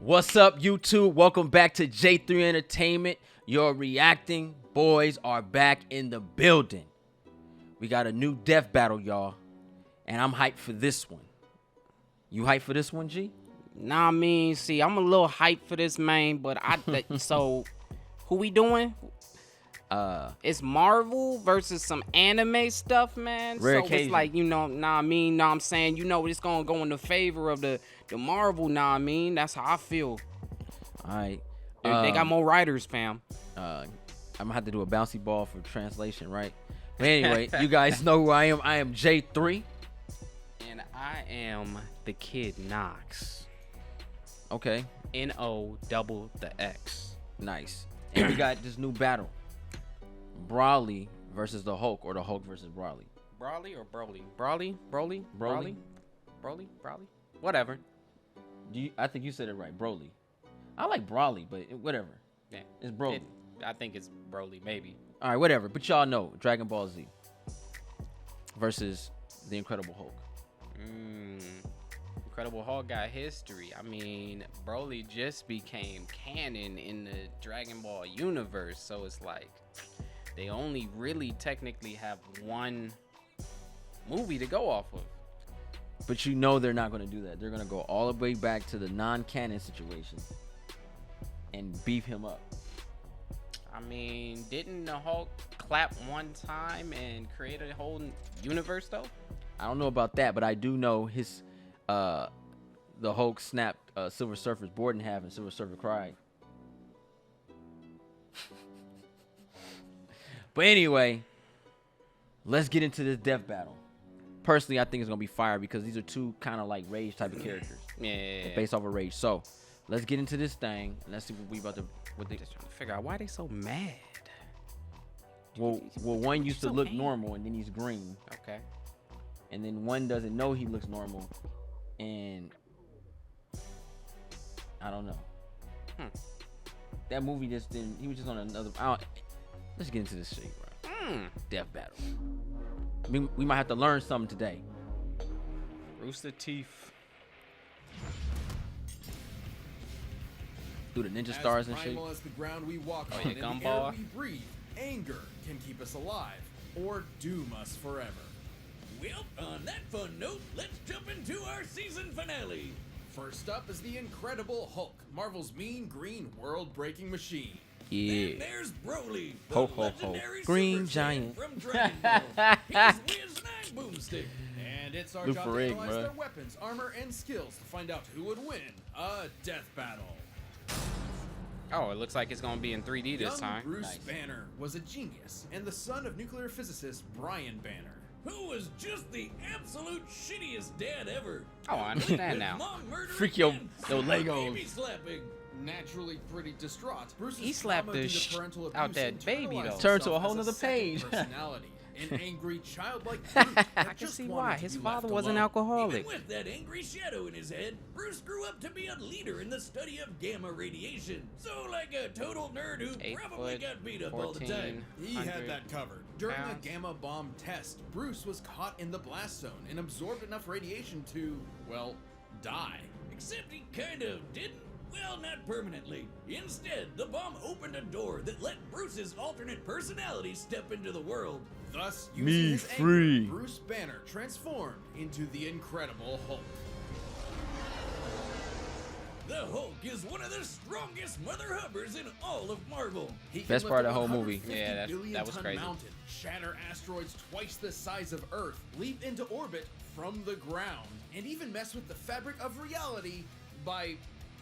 What's up, YouTube? Welcome back to J3 Entertainment. Your reacting boys are back in the building. We got a new death battle, y'all, and I'm hyped for this one. You hyped for this one, G? Nah, I mean, see, I'm a little hyped for this, man, but so who we doing? It's Marvel versus some anime stuff, man. Rare so occasion. it's like, I'm saying, it's gonna go in the favor of the Marvel, that's how I feel. All right. They got more writers, fam. I'm gonna have to do a bouncy ball for translation, right? But anyway, you guys know who I am. I am J3. And I am the Kid Knox. Okay, N-O-double-the-X. nice. And we got this new battle. Broly versus the Hulk, or the Hulk versus Broly. Broly or Broly? Broly? Broly. Broly? Whatever. I think you said it right, Broly. I like Broly, but whatever. Yeah. It's Broly. I think it's Broly, maybe. All right, whatever. But y'all know Dragon Ball Z versus the Incredible Hulk. Incredible Hulk got history. I mean, Broly just became canon in the Dragon Ball universe, so it's like they only really technically have one movie to go off of. But you know they're not going to do that. They're going to go all the way back to the non-canon situation and beef him up. I mean, didn't the Hulk clap one time and create a whole universe, though? I don't know about that, but I do know his the Hulk snapped Silver Surfer's board in half and Silver Surfer cried. But anyway, let's get into this death battle. Personally, I think it's gonna be fire because these are two kind of like Rage type of characters. Yeah. Based off of Rage. So let's get into this thing and let's see what we about to. Just trying to figure out why they so mad. Well, one used to So look angry. normal and then he's green, Okay. and then one doesn't know he looks normal, and I don't know. That movie just didn't. He was just on another. Let's get into this shit, bro. Death battle. We might have to learn something today. Rooster Teeth. Through the ninja stars and as shit. primal as the ground we walk Oh, on yeah, and the Gumball. air we breathe, anger can keep us alive or doom us forever. Well, on that fun note, let's jump into our season finale. First up is the Incredible Hulk, Marvel's mean green world-breaking machine. Then Yeah. there's Broly, the Ho, ho, ho. legendary Green Super Saiyan giant. from Dragon Ball. He's Wiz Nine Boomstick. And it's our Lou job to Ferrigno, analyze bruh. their weapons, armor, and skills to find out who would win a death battle. Oh, it looks like it's gonna be in 3D this Young time. Bruce Nice. Banner was a genius and the son of nuclear physicist Brian Banner. Who was just the absolute shittiest dad ever. Oh, I understand With now. mom murdering Freak your and Legos. baby slapping. Naturally pretty distraught, Bruce's He slapped trauma the due to sh- parental out abuse that baby, internalized though. Turned to a himself whole as nother second page. personality, an angry, childlike brute that I can just see wanted why. to His be father left was an alone. alcoholic. Even with that angry shadow in his head, Bruce grew up to be a leader in the study of gamma radiation. So like a total nerd who 8 probably foot, got beat up all the time. 14. He had that covered. During a pounds. gamma bomb test, Bruce was caught in the blast zone and absorbed enough radiation to, well, die. Except he kind of didn't. Well, not permanently. Instead, the bomb opened a door that let Bruce's alternate personality step into the world. Thus, Me using his free. anger, Bruce Banner transformed into the Incredible Hulk. The Hulk is one of the strongest mother hubbers in all of Marvel. He can Best lift part a of the whole movie. 150 Yeah, that billion was ton crazy. mountain, shatter asteroids twice the size of Earth, leap into orbit from the ground, and even mess with the fabric of reality by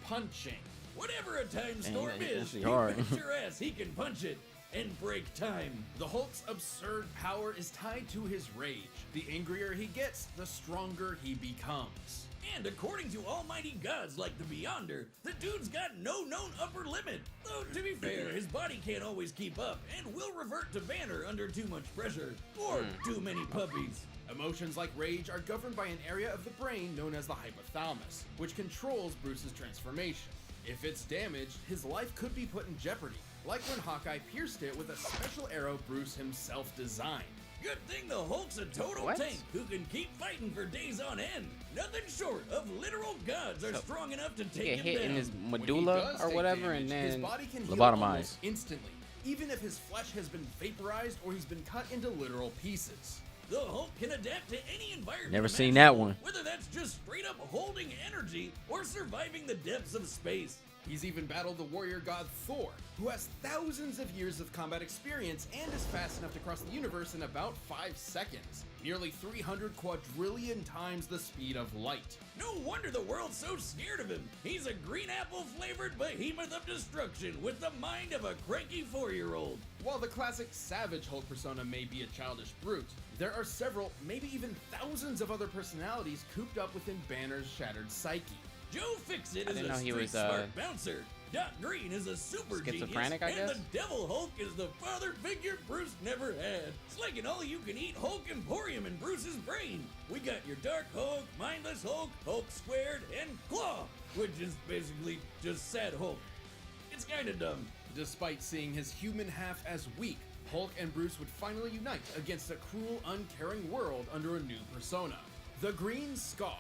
punching. Whatever a time storm that's is, actually he hard. beats your ass, he can punch it and break time. The Hulk's absurd power is tied to his rage. The angrier he gets, the stronger he becomes. And according to almighty gods like the Beyonder, the dude's got no known upper limit. Though, to be fair, his body can't always keep up and will revert to Banner under too much pressure or too many puppies. Emotions like rage are governed by an area of the brain known as the hypothalamus, which controls Bruce's transformation. If it's damaged, his life could be put in jeopardy, like when Hawkeye pierced it with a special arrow Bruce himself designed. Good thing the Hulk's a total What? tank who can keep fighting for days on end. Nothing short of literal gods are strong enough to take Get him hit down. in his When he medulla does or take whatever, damage, and his then body can heal Lobotomize. almost instantly, even if his flesh has been vaporized or he's been cut into literal pieces. The Hulk can adapt to any environment. Never seen imaginable, that one. Whether that's just straight up holding energy or surviving the depths of space. He's even battled the warrior god Thor, who has thousands of years of combat experience and is fast enough to cross the universe in about 5 seconds, nearly 300 quadrillion times the speed of light. No wonder the world's so scared of him. He's a green apple flavored behemoth of destruction with the mind of a cranky 4-year-old. While the classic Savage Hulk persona may be a childish brute, there are several, maybe even thousands of other personalities cooped up within Banner's shattered psyche. Joe Fixit I is didn't a know he street was, smart bouncer. Doc Green is a super schizophrenic, I genius, guess? and the Devil Hulk is the father figure Bruce never had. It's like an all-you-can-eat Hulk Emporium in Bruce's brain. We got your Dark Hulk, Mindless Hulk, Hulk Squared, and Claw, which is basically just Sad Hulk. It's kinda dumb. Despite seeing his human half as weak, Hulk and Bruce would finally unite against a cruel, uncaring world under a new persona, the Green Scar.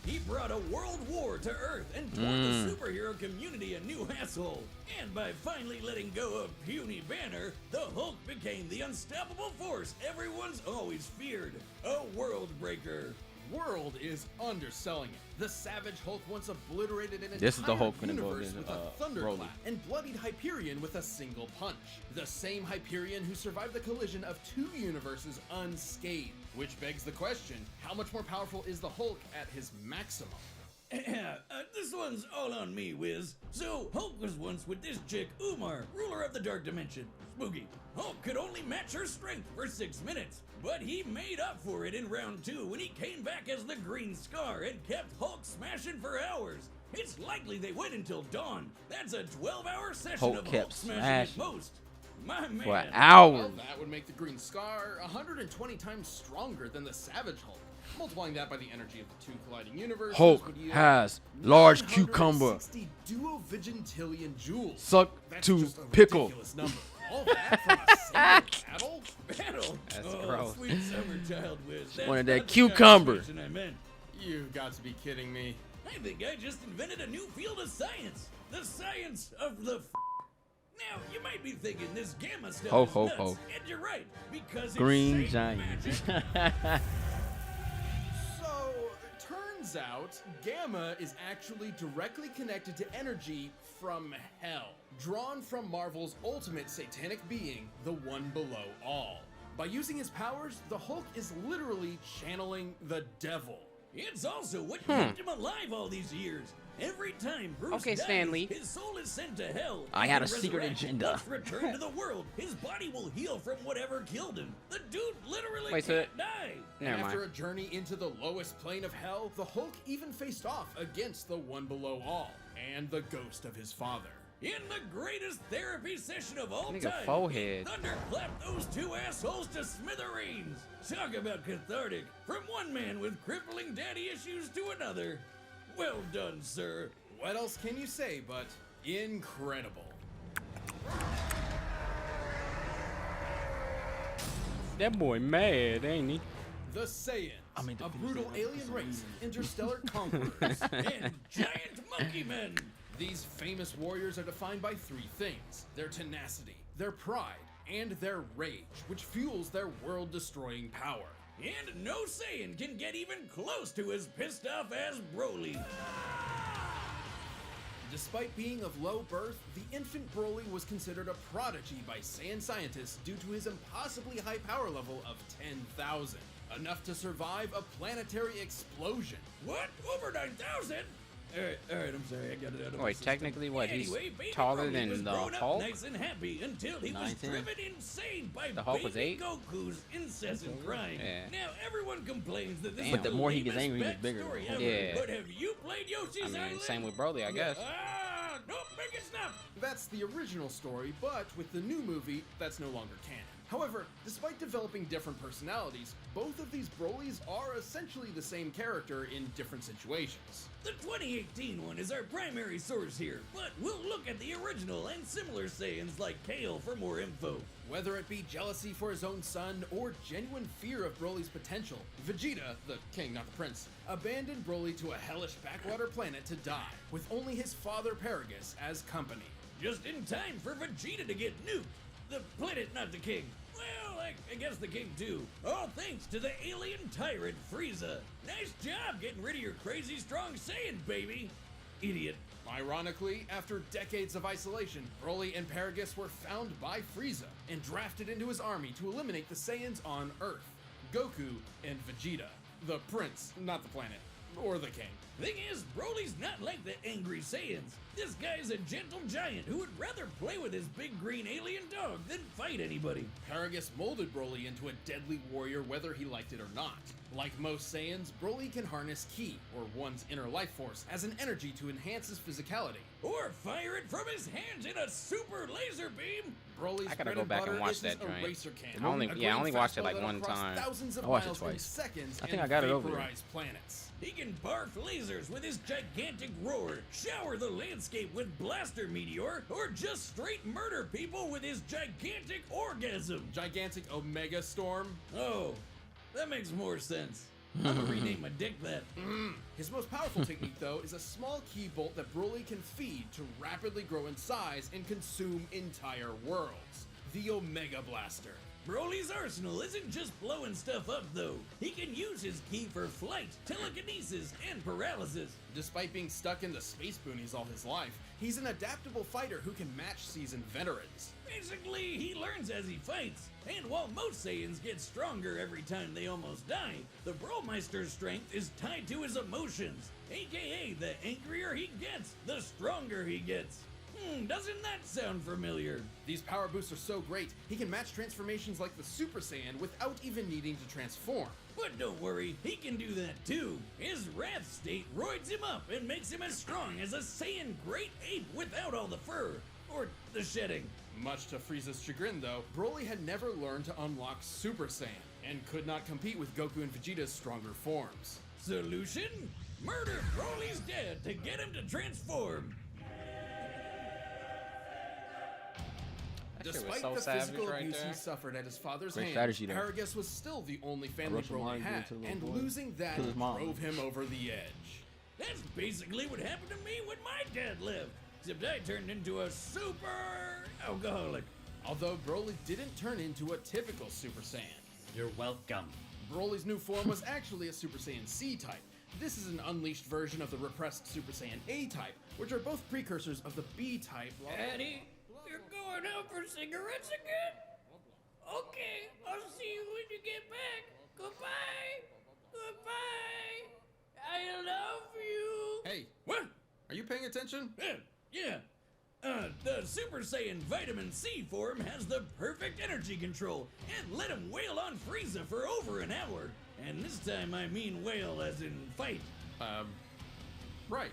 He brought a world war to Earth and tore the superhero community a new asshole. And by finally letting go of puny Banner, the Hulk became the unstoppable force everyone's always feared. A world breaker. World is underselling it. The Savage Hulk once obliterated an This is the entire Hulk finna go universe against, with a Broly. thunderclap and bloodied Hyperion with a single punch. The same Hyperion who survived the collision of 2 universes unscathed. Which begs the question, how much more powerful is the Hulk at his maximum? This one's all on me, Wiz. So, Hulk was once with this chick, Umar, ruler of the Dark Dimension. Spooky. Hulk could only match her strength for 6 minutes, but he made up for it in round 2 when he came back as the Green Scar and kept Hulk smashing for hours. It's likely they went until dawn. That's a 12-hour session Hulk of kept Hulk smashing at smashing. most. My man. For Well, hours. that would make the Green Scar 120 times stronger than the Savage Hulk. Multiplying that by the energy of the 2 colliding universes Hulk would yield has large cucumber. 960 duovigintillion joules. Suck That's to just a pickle. ridiculous number. All that from a single battle? Battle. That's oh, gross. Sweet summer child, Wiz. That's wanted not that the cucumber. conversation I meant. You got to be kidding me. I think I just invented a new field of science. The science of the Now, you might be thinking this gamma stuff Ho, is ho, nuts. ho. And you're right, because Green it's Giant. magic. So, turns out, Gamma is actually directly connected to energy from hell, drawn from Marvel's ultimate satanic being, the One Below All. By using his powers, the Hulk is literally channeling the devil. It's also what kept him alive all these years. Every time Bruce Okay, dies, Stan Lee. his soul is sent to hell. I and had a can secret resurrect. agenda. Once returned to the world, his body will heal from whatever killed him. The dude literally Wait, so can't die. Never After mind. a journey into the lowest plane of hell, the Hulk even faced off against the One Below All and the ghost of his father. In the greatest therapy session of all Nigga, time, forehead. he thunderclapped those 2 assholes to smithereens. Talk about cathartic. From one man with crippling daddy issues to another. Well done, sir. What else can you say but incredible? That boy mad, ain't he? The Saiyans, I mean, the a Venus brutal Day alien race of interstellar conquerors. And giant monkey men. These famous warriors are defined by 3 things: their tenacity, their pride, and their rage, which fuels their world-destroying power. And no Saiyan can get even close to his pissed off ass Broly. Despite being of low birth, the infant Broly was considered a prodigy by Saiyan scientists due to his impossibly high power level of 10,000, enough to survive a planetary explosion. What? Over 9,000? Alright, I'm sorry, I got it out of my Wait, system. technically what, he's Anyway, baby taller Broly than was the grown up Hulk? nice and happy until he was 9'10". driven insane by The Hulk was baby 8? Goku's incessant crying. Yeah. Now everyone complains that this Damn. is But the more he gets lamest angry, he gets bigger. backstory ever. Yeah. But have you played Yoshi's I mean, Island? same with Broly, I guess. Ah, nope, make it stop. That's the original story, but with the new movie, that's no longer canon. However, despite developing different personalities, both of these Brolys are essentially the same character in different situations. The 2018 one is our primary source here, but we'll look at the original and similar Saiyans like Kale for more info. Whether it be jealousy for his own son or genuine fear of Broly's potential, Vegeta, the king not the prince, abandoned Broly to a hellish backwater planet to die, with only his father Paragus as company. Just in time for Vegeta to get nuked. The planet, not the king. Well, I guess the king too. All thanks to the alien tyrant Frieza. Nice job getting rid of your crazy strong Saiyan, baby. Idiot. Ironically, after decades of isolation, Broly and Paragus were found by Frieza and drafted into his army to eliminate the Saiyans on Earth, Goku and Vegeta. The prince, not the planet, or the king. Thing is, Broly's not like the angry Saiyans. This guy's a gentle giant who would rather play with his big green alien dog than fight anybody. Paragus molded Broly into a deadly warrior whether he liked it or not. Like most Saiyans, Broly can harness Ki, or one's inner life force, as an energy to enhance his physicality. Or fire it from his hands in a super laser beam. Broly's I gotta bread go and back and butter watch is his that joint. eraser can. I only- A yeah, I great only watched it fastball like that one across time. Thousands of I watched it miles in twice. seconds I think and I got it over vaporize planets. He can barf lasers with his gigantic roar, shower the landscape with blaster meteor, or just straight murder people with his gigantic orgasm. Gigantic Omega Storm. Oh, that makes more sense. I'm gonna rename my dick that. His most powerful technique, though, is a small key bolt that Broly can feed to rapidly grow in size and consume entire worlds. The Omega Blaster. Broly's arsenal isn't just blowing stuff up, though. He can use his key for flight, telekinesis, and paralysis. Despite being stuck in the space boonies all his life, he's an adaptable fighter who can match seasoned veterans. Basically, he learns as he fights. And while most Saiyans get stronger every time they almost die, the Bromeister's strength is tied to his emotions. AKA, the angrier he gets, the stronger he gets. Doesn't that sound familiar? These power boosts are so great, he can match transformations like the Super Saiyan without even needing to transform. But don't worry, he can do that too. His Wrath state roids him up and makes him as strong as a Saiyan Great Ape without all the fur. Or the shedding. Much to Frieza's chagrin, though, Broly had never learned to unlock Super Saiyan, and could not compete with Goku and Vegeta's stronger forms. Solution? Murder Broly's dad to get him to transform. That shit was Despite so the savage physical right abuse there. he suffered at his father's Great hands, strategy there. Paragus was still the only family wrote some Broly lines had, into the little and boy. losing that To his mom. drove him over the edge. That's basically what happened to me when my dad lived. Except I turned into a super alcoholic. Although Broly didn't turn into a typical Super Saiyan. You're welcome. Broly's new form was actually a Super Saiyan C type. This is an unleashed version of the repressed Super Saiyan A type, which are both precursors of the B type. Daddy, you're going out for cigarettes again? Okay, I'll see you when you get back. Goodbye. Goodbye. I love you. Hey, What? are you paying attention? Yeah. The Super Saiyan Vitamin C form has the perfect energy control and let him wail on Frieza for over an hour. And this time I mean wail as in fight. Right.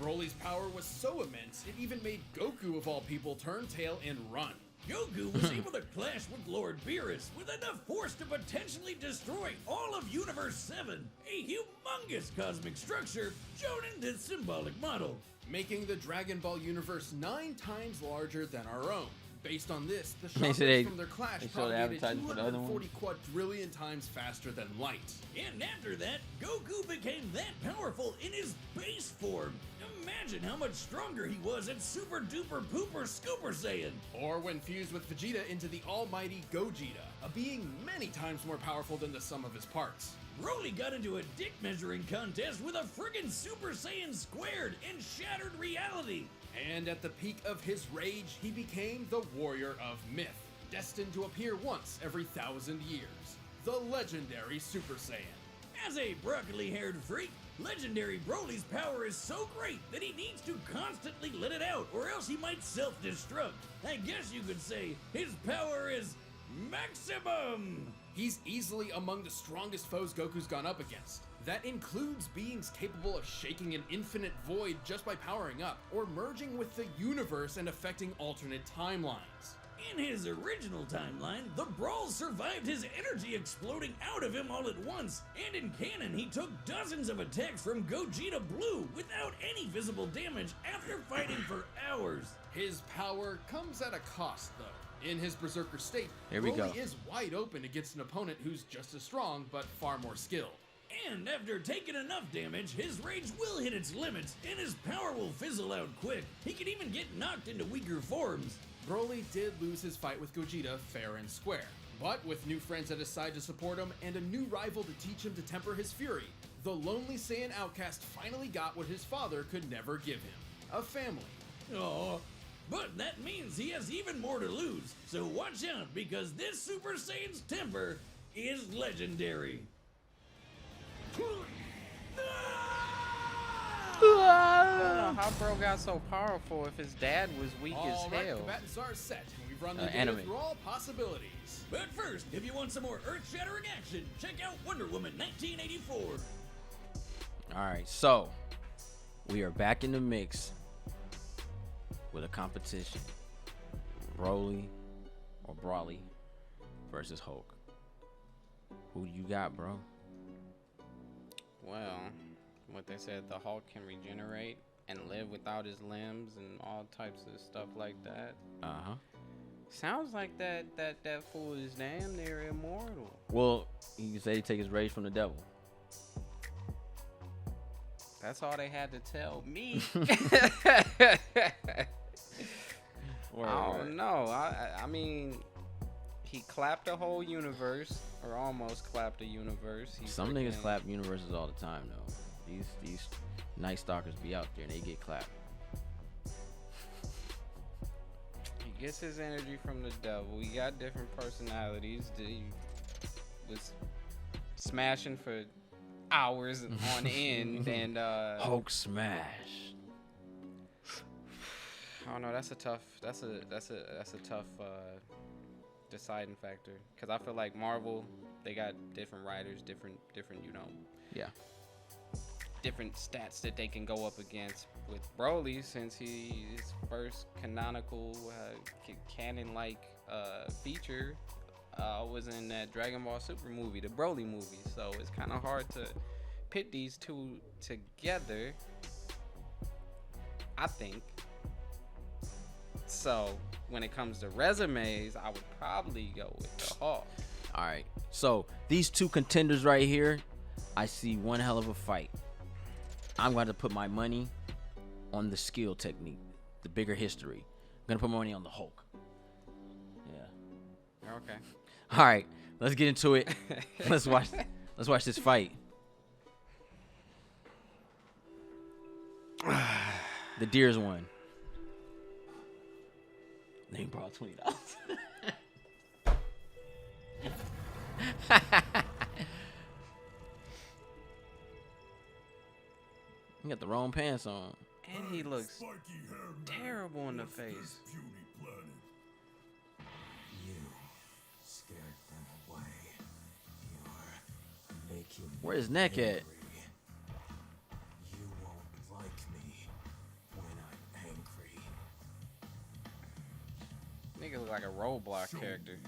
Broly's power was so immense, it even made Goku of all people turn tail and run. Goku was able to clash with Lord Beerus with enough force to potentially destroy all of Universe 7, a humongous cosmic structure shown in this symbolic model. Making the Dragon Ball universe 9 times larger than our own. Based on this, the They shock said they- from their clash they showed the propagated advertising for the other one. 240 quadrillion times faster than light. And after that, Goku became that powerful in his base form. Imagine how much stronger he was at Super Duper Pooper Scooper Saiyan. Or when fused with Vegeta into the almighty Gogeta, a being many times more powerful than the sum of his parts. Broly got into a dick measuring contest with a friggin' Super Saiyan squared and shattered reality. And at the peak of his rage, he became the Warrior of Myth, destined to appear once every 1,000 years. The legendary Super Saiyan. As a broccoli-haired freak, legendary Broly's power is so great that he needs to constantly let it out or else he might self-destruct. I guess you could say his power is maximum. He's easily among the strongest foes Goku's gone up against. That includes beings capable of shaking an infinite void just by powering up, or merging with the universe and affecting alternate timelines. In his original timeline, the Brawl survived his energy exploding out of him all at once, and in canon, he took dozens of attacks from Gogeta Blue without any visible damage after fighting for hours. His power comes at a cost, though. In his berserker state, Here we Broly go. is wide open against an opponent who's just as strong, but far more skilled. And after taking enough damage, his rage will hit its limits, and his power will fizzle out quick. He can even get knocked into weaker forms. Broly did lose his fight with Gogeta fair and square, but with new friends at his side to support him and a new rival to teach him to temper his fury, the lonely Saiyan outcast finally got what his father could never give him: a family. Aw, but that means he has even more to lose, so watch out because this Super Saiyan's temper is legendary. I don't know how bro got so powerful if his dad was weak as All right, hell. combatants are set, and we've run the video anime. through all possibilities. But first, if you want some more earth-shattering action, check out Wonder Woman 1984. All right, so we are back in the mix with a competition: Broly or Brawly versus Hulk. Who do you got, bro? Well, what they said, the Hulk can regenerate and live without his limbs and all types of stuff like that. Uh-huh. Sounds like that fool is damn near immortal. Well, you say he take his rage from the devil. That's all they had to tell me. I don't know. I mean, he clapped the whole universe, or almost clapped the universe. He Some niggas freaking- clap universes all the time, though. These night stalkers be out there and they get clapped. He gets his energy from the devil. He got different personalities. He was smashing for hours on end, and Hulk smash. I don't know. That's a tough deciding factor, because I feel like Marvel, they got different writers, different Yeah. different stats that they can go up against. With Broly, since his first canonical canon-like feature was in that Dragon Ball Super movie, the Broly movie, so it's kind of hard to pit these two together, I think. So when it comes to resumes, I would probably go with the Hulk. All right. So these two contenders right here, I see one hell of a fight. I'm going to put my money on the skill technique, the bigger history. I'm going to put my money on the Hulk. Yeah. Okay. All right. Let's get into it. Let's watch this fight. The Deers won. They brought $20. You got the wrong pants on. And he looks terrible in the face. Scared them away. You're making Where his neck at? You won't like me when I'm angry. Nigga look like a Roblox character.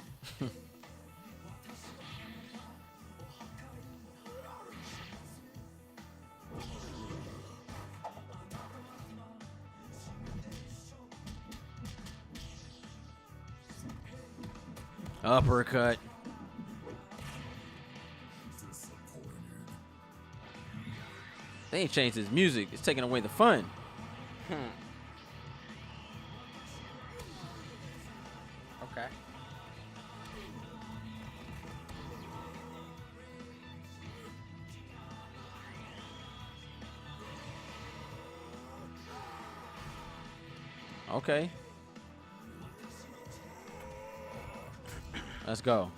Uppercut. They ain't changed his music. It's taking away the fun. Okay. Okay. Let's go.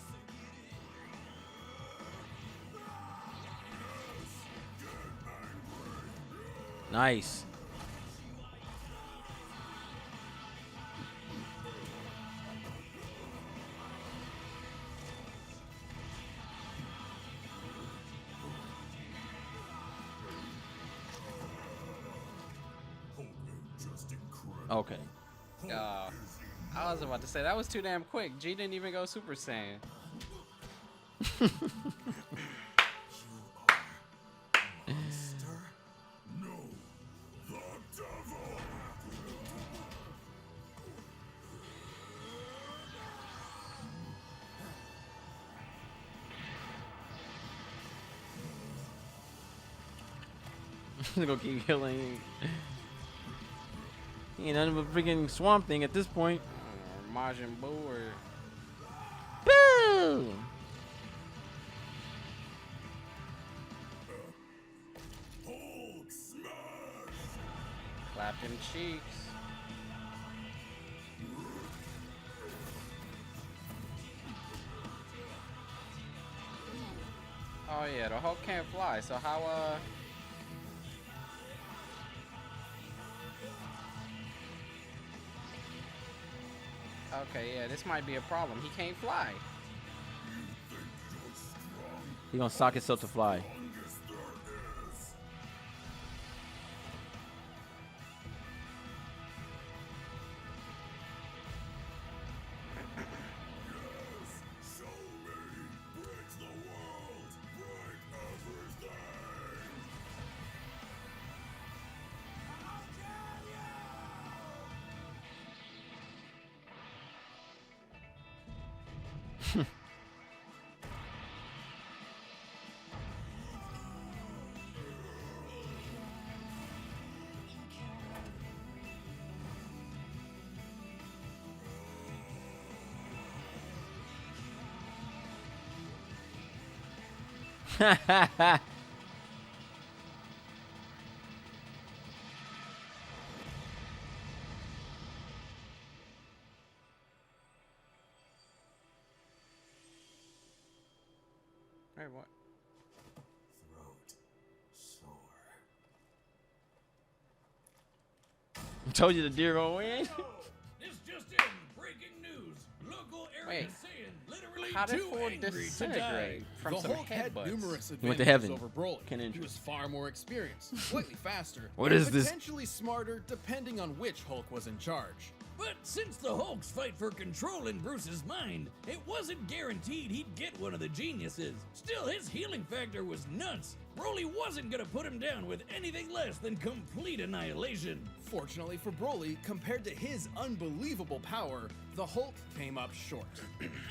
Nice. Okay. I was about to say that was too damn quick. G didn't even go Super Saiyan. Monster? No, the devil. He's gonna keep healing. He ain't nothing but freaking Swamp Thing at this point. Or Majin Buu or Boo! Hulk smash! clap them cheeks. Oh yeah, the Hulk can't fly. So how Okay, yeah, this might be a problem. He can't fly. He gonna sock himself to fly. Show me! Break the world! Break everything! Hey, what? Throat sore. Told you the deer gonna win. This just in, breaking news. Local Wait. area saying literally How did too Ford angry to die. disintegrate from The some Hulk had headbutts? numerous went to advantages heaven. over Broly. Ken He Andrews. was far more experienced, slightly faster, What and is this? potentially smarter depending on which Hulk was in charge. But since the Hulk's fight for control in Bruce's mind, it wasn't guaranteed he'd get one of the geniuses. Still, his healing factor was nuts. Broly wasn't gonna put him down with anything less than complete annihilation. Fortunately for Broly, compared to his unbelievable power, the Hulk came up short.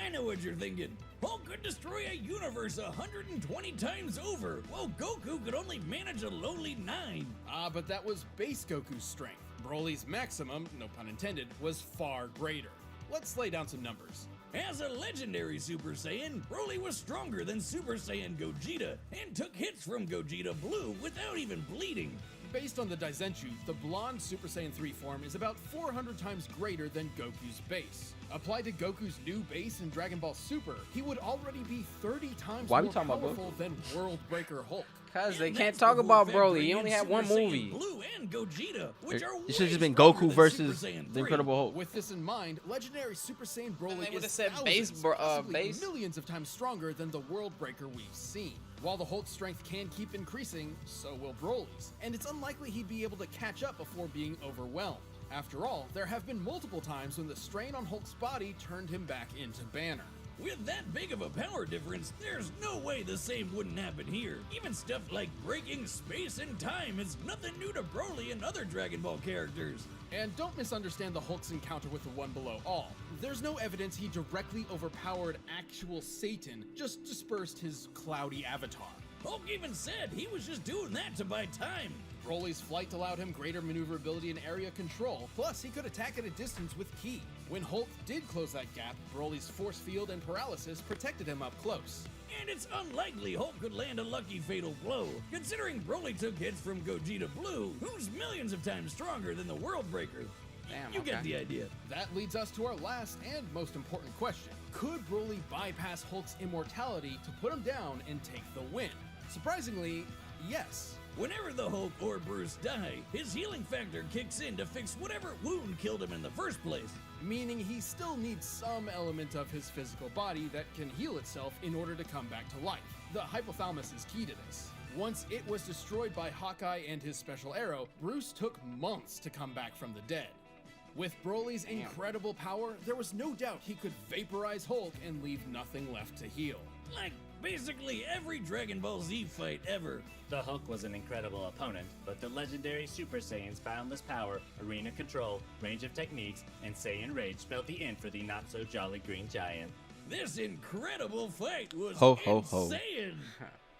I know what you're thinking. Hulk could destroy a universe 120 times over, while Goku could only manage a lowly 9. But that was base Goku's strength. Broly's maximum, no pun intended, was far greater. Let's lay down some numbers. As a legendary Super Saiyan, Broly was stronger than Super Saiyan Gogeta and took hits from Gogeta Blue without even bleeding. Based on the Daizenshuu, the blonde Super Saiyan 3 form is about 400 times greater than Goku's base. Applied to Goku's new base in Dragon Ball Super, he would already be 30 times Why we more talking about powerful than World Breaker Hulk. Cause they And can't that's talk before about Broly. He factoring only in had one Super Saiyan movie. Blue and Gogeta, which are It should have just way been stronger Goku than versus Super Saiyan the 3. Incredible Hulk. With this in mind, legendary Super Saiyan Broly they is would've said base thousands, bro- possibly base. millions of times stronger than the World Breaker we've seen. While the Hulk's strength can keep increasing, so will Broly's, and it's unlikely he'd be able to catch up before being overwhelmed. After all, there have been multiple times when the strain on Hulk's body turned him back into Banner. With that big of a power difference, there's no way the same wouldn't happen here. Even stuff like breaking space and time is nothing new to Broly and other Dragon Ball characters. And don't misunderstand the Hulk's encounter with the One Below All. There's no evidence he directly overpowered actual Satan, just dispersed his cloudy avatar. Hulk even said he was just doing that to buy time. Broly's flight allowed him greater maneuverability and area control, plus he could attack at a distance with Ki. When Hulk did close that gap, Broly's force field and paralysis protected him up close. And it's unlikely Hulk could land a lucky fatal blow, considering Broly took hits from Gogeta Blue, who's millions of times stronger than the World Breaker. Damn, You get okay. the idea. That leads us to our last and most important question. Could Broly bypass Hulk's immortality to put him down and take the win? Surprisingly, yes. Whenever the Hulk or Bruce die, his healing factor kicks in to fix whatever wound killed him in the first place. Meaning he still needs some element of his physical body that can heal itself in order to come back to life. The hypothalamus is key to this. Once it was destroyed by Hawkeye and his special arrow, Bruce took months to come back from the dead. With Broly's incredible power, there was no doubt he could vaporize Hulk and leave nothing left to heal. Like, basically every Dragon Ball Z fight ever. The Hulk was an incredible opponent, but the legendary Super Saiyan's boundless power, arena control, range of techniques, and Saiyan Rage spelled the end for the not-so-jolly Green Giant. This incredible fight was Ho, ho, ho. insane.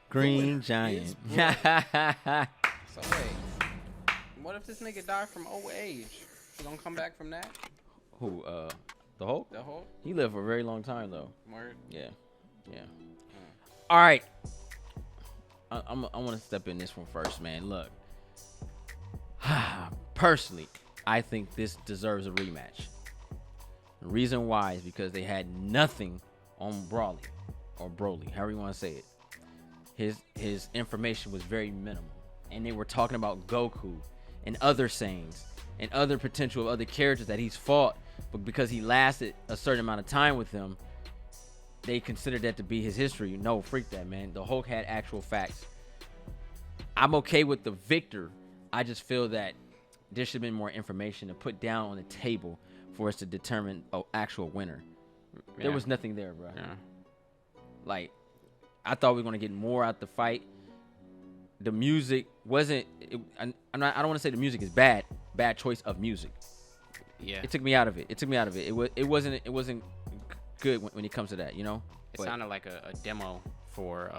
Green Giant. So wait, what if this nigga died from old age? He gonna come back from that? Who? The Hulk? The whole He lived for a very long time though. word? Yeah. All right. I want to step in this one first, man. Look, personally, I think this deserves a rematch. The reason why is because they had nothing on Broly or Broly, however you want to say it. His information was very minimal, and they were talking about Goku and other Saiyans and other potential other characters that he's fought, but because he lasted a certain amount of time with them, they considered that to be his history. No, freak that, man. The Hulk had actual facts. I'm okay with the victor. I just feel that there should have been more information to put down on the table for us to determine an actual winner. There Yeah. was nothing there, bro. Yeah. Like, I thought we were gonna get more out the fight. The music wasn't. I don't want to say the music is bad. Bad choice of music. Yeah. It took me out of it. It wasn't good when it comes to that. You know. It But- sounded like a demo for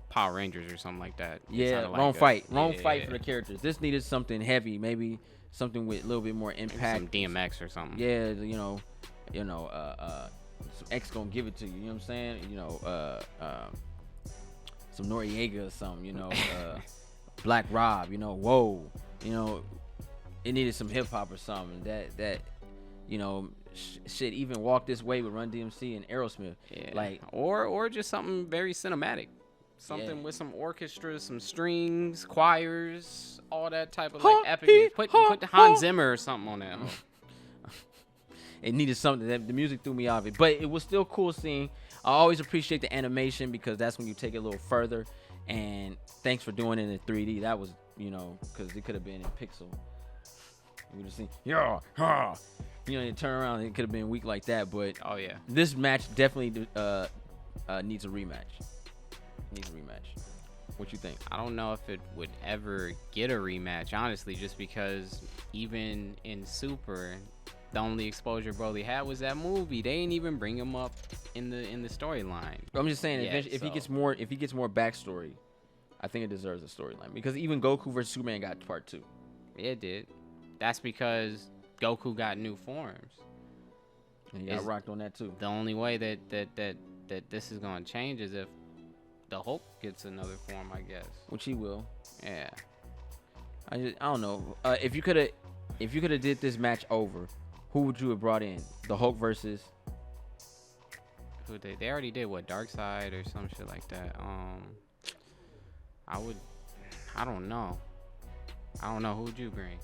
Power Rangers or something like that. It Yeah, sounded wrong like fight. a- Wrong yeah, fight yeah, for the characters. This needed something heavy, maybe something with a little bit more maybe impact. some DMX or something. Yeah, some X gonna give it to you. You know what I'm saying? Some Noriega or something. Black Rob. Whoa. It needed some hip hop or something. That shit. Even Walk This Way with Run DMC and Aerosmith. Yeah. Like, or just something very cinematic. Something Yeah. with some orchestra, some strings, choirs, all that type of Ha, like epic. he, Put ha, put Hans ha. Zimmer or something on that. hoe. it needed something. That the music threw me off it, but it was still cool seeing. I always appreciate the animation because that's when you take it a little further. And thanks for doing it in 3D. That was, because it could have been in pixel. You would have seen, you turn around, it could have been weak like that. But Oh yeah. this match definitely needs a rematch. What you think? I don't know if it would ever get a rematch, honestly, just because even in Super, the only exposure Broly had was that movie. They ain't even bring him up in the storyline. I'm just saying, Yeah, eventually, if he gets more backstory, I think it deserves a storyline because even Goku versus Superman got part 2. It did. That's because Goku got new forms. And he got Is- rocked on that too. The only way that this is gonna change is if the Hulk gets another form, I guess. Which he will. Yeah. I don't know. If you could have did this match over, who would you have brought in? The Hulk versus. Who they already did what, Darkseid or some shit like that. I don't know. Who would you bring?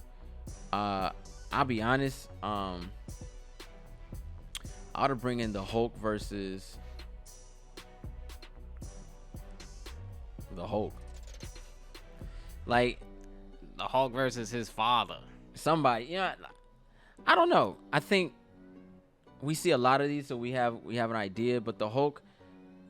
I'll be honest. I'd have bring in the Hulk versus the Hulk. Like The Hulk versus his father. somebody, I don't know. I think we see a lot of these, so we have an idea. But the Hulk,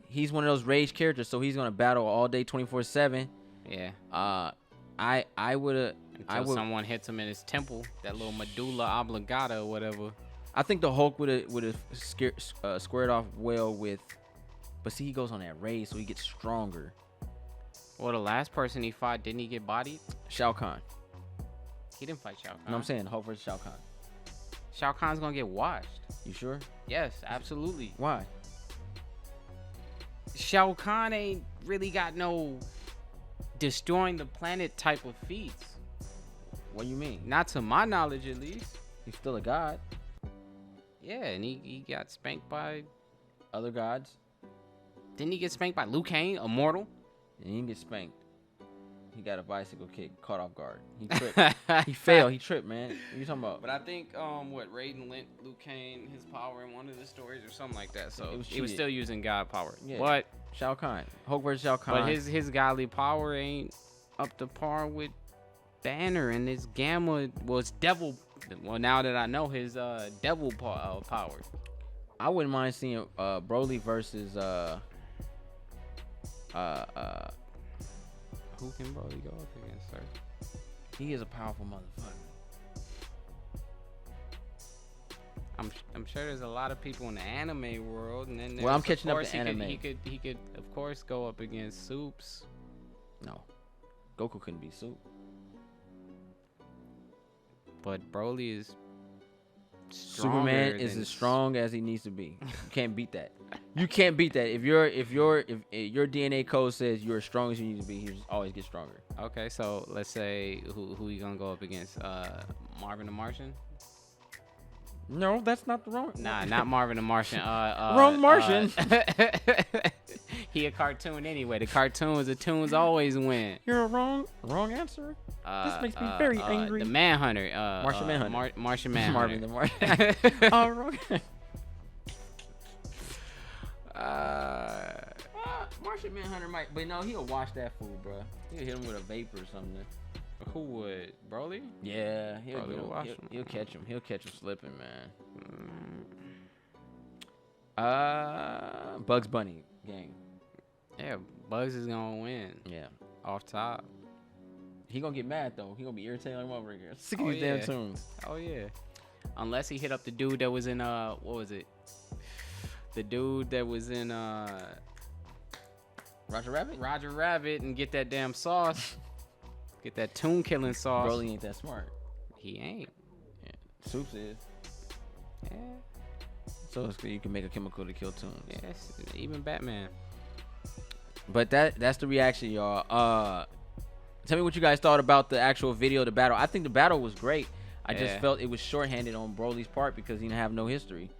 he's one of those rage characters, so he's gonna battle all day, 24/7. Yeah. I would. Until someone hits him in his temple, that little medulla oblongata or whatever. I think the Hulk would have squared off well with, but see, he goes on that rage, so he gets stronger. Well, the last person he fought, didn't he get bodied? Shao Kahn. He didn't fight Shao Kahn. You know what I'm saying? Hulk versus Shao Kahn. Shao Kahn's gonna get washed. You sure? Yes, absolutely. Why? Shao Kahn ain't really got no destroying the planet type of feats. What do you mean? Not to my knowledge, at least. He's still a god. Yeah, and he got spanked by. Other gods, Didn't he get spanked by Liu Kang, immortal? and he didn't get spanked. He got a bicycle kick, caught off guard. He tripped. He failed. He tripped, man. What you talking about? But I think Raiden lent Liu Kang his power in one of the stories or something like that. So It was he was cheated. still using God power. Yeah. But Shao Kahn. Hulk versus Shao Kahn. but his godly power ain't up to par with Banner, and his Gamma was devil Well, now that I know his devil power. I wouldn't mind seeing Broly versus Who can Broly go up against, sir? he is a powerful motherfucker. I'm sure there's a lot of people in the anime world, and then Well, I'm there's, catching of up course, to anime. He could of course go up against Soups. No, Goku couldn't be Soup. But Broly is Superman stronger is than as strong as he needs to be. You can't beat that. You can't beat that. If your DNA code says you're as strong as you need to be, he just always gets stronger. Okay, so let's say who you gonna go up against? Marvin the Martian? No, that's not the wrong. Nah, not Marvin the Martian. Wrong Martian. He a cartoon anyway. The cartoons, the tunes always win. You're a wrong answer. This makes me very angry. The Manhunter. Martian Manhunter. Martian Manhunter. Marvin the Martian. Wrong. Martian Manhunter might, but no, he'll wash that fool, bro. He'll hit him with a vapor or something. Who would? Broly? Yeah, Broly will wash him. he'll catch him. He'll catch him slipping, man. Bugs Bunny gang. Yeah, Bugs is gonna win. Yeah, Off top. he gonna get mad though. He gonna be irritated like over here. Sick Oh, of these damn yeah. tunes. Oh yeah. Unless he hit up the dude that was in what was it? The dude that was in Roger Rabbit. Roger Rabbit and get that damn sauce. Get that tune killing sauce. Broly ain't that smart. He ain't. Soups is. Yeah. So you can make a chemical to kill tunes. Yes. Even Batman. But that's the reaction, y'all. Tell me what you guys thought about the actual video of the battle. I think the battle was great. I just Yeah. felt it was shorthanded on Broly's part because he didn't have no history.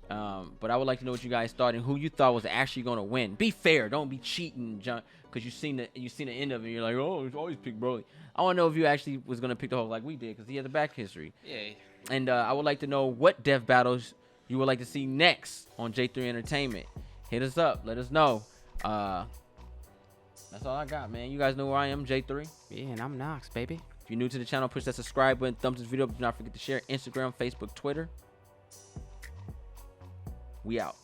But I would like to know what you guys thought and who you thought was actually going to win. Be fair. Don't be cheating, John, because you seen the end of it and you're like, oh, you always pick Broly. I want to know if you actually was going to pick the whole like we did because he had the back history. Yeah. And I would like to know what death battles you would like to see next on J3 Entertainment. Hit us up. Let us know. That's all I got, man. You guys know where I am, J3. Yeah, and I'm Knox, baby. If you're new to the channel, push that subscribe button, thumbs this video up. Do not forget to share Instagram, Facebook, Twitter. We out.